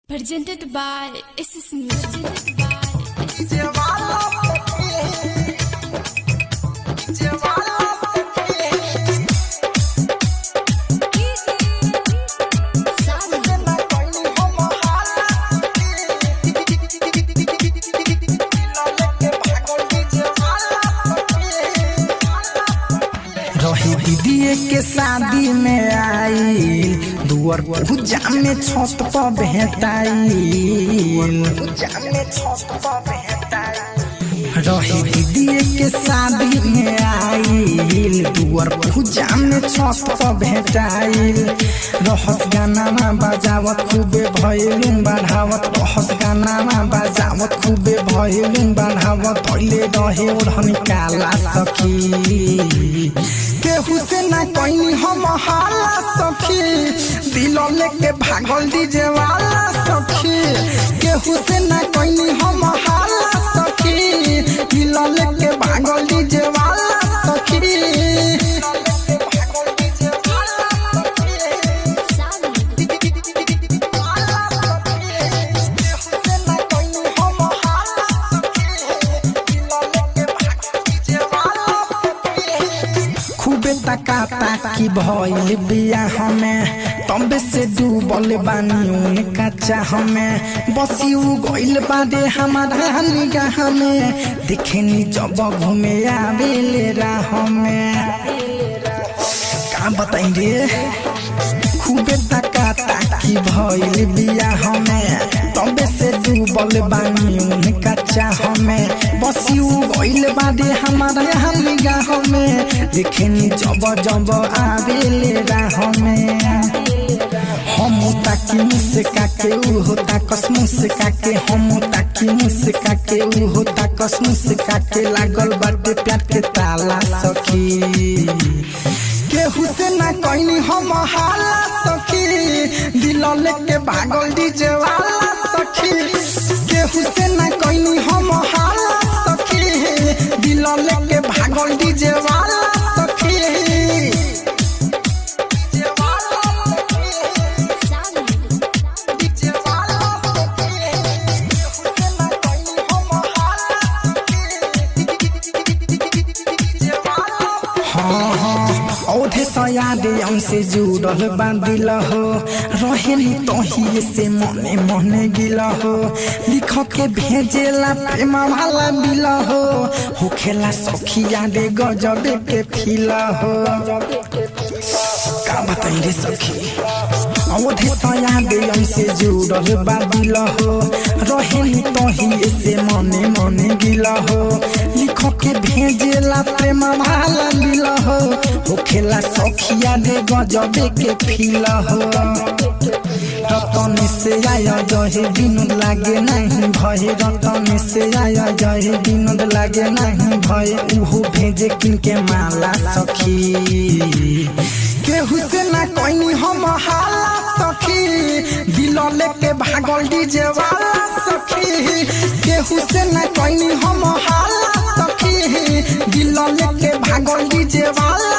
Presented by SS Music. दीदी के शादी में आई दुआर पूजा में छत पर भेटाई रही दीदी के शादी में आई दुआर पूजा में छत पर भेटाई रहस गाना बजावत खूबे भइलुम बढ़ावत रहस गाना बजावत खूबे भइलुम बढ़ावत पहले रहे ओढ़नी काला सखी केहू से ना कोई हम हाला सखी दिल लेके भागल डीजे वाला सखी केहू से ना कोई हम हाला सखी दिल लेके भागल डीजे वाला सखी तका ताकी भइल बिया हमें तबे से डूबल बानी उनका चाह में बसी उ गइल बादे हमारा निगाह में देखेनी जब घूमे आवेले राह में का बताई रे खूबे तका ताकी भइल बिया हमें तबे से डूबल बानी उनका चाह में बसी उ गइल बादे हमारा निगाह में देखेनी जब जब आवेले राह में हम ताकी मुस्का के उ होता कसमुस के हम ताकी मुस्का के उ होता कसमुस के लागल बाटे प्यार के ताला सखी केहू से ना कोई हम हाला सखी दिल लेके भागल डीजे वाला सखी केहू से ना कोई हम हाला सखी दिल लेके भागल डीजे वाला सखी औधे सयादे हमसे जुड़ल बांधिल हो रहेली तोही से मने मने गिल हो लिख के भेजेला प्रेम वाला बिल हो होखेला सखिया दे गजबे के फील हो का बताई रे सखी औधे सयादे हमसे जुड़ल बांधिल हो रहेली तोही से मने मने गिल हो लिख के भेजेला प्रेम वाला बिल हो होखेला सखिया दे गजबे के फील हो रतन से आया जहे विनोद लागे नहीं भय रतन से आया जहे विनोद लागे नहीं भय उहो भेजे किनके माला सखी केहू से ना कोई हम हाला सखी दिल लेके भागल डीजे वाला सखी केहू से ना कोई हम हाला सखी दिल लेके भागल डीजे वाला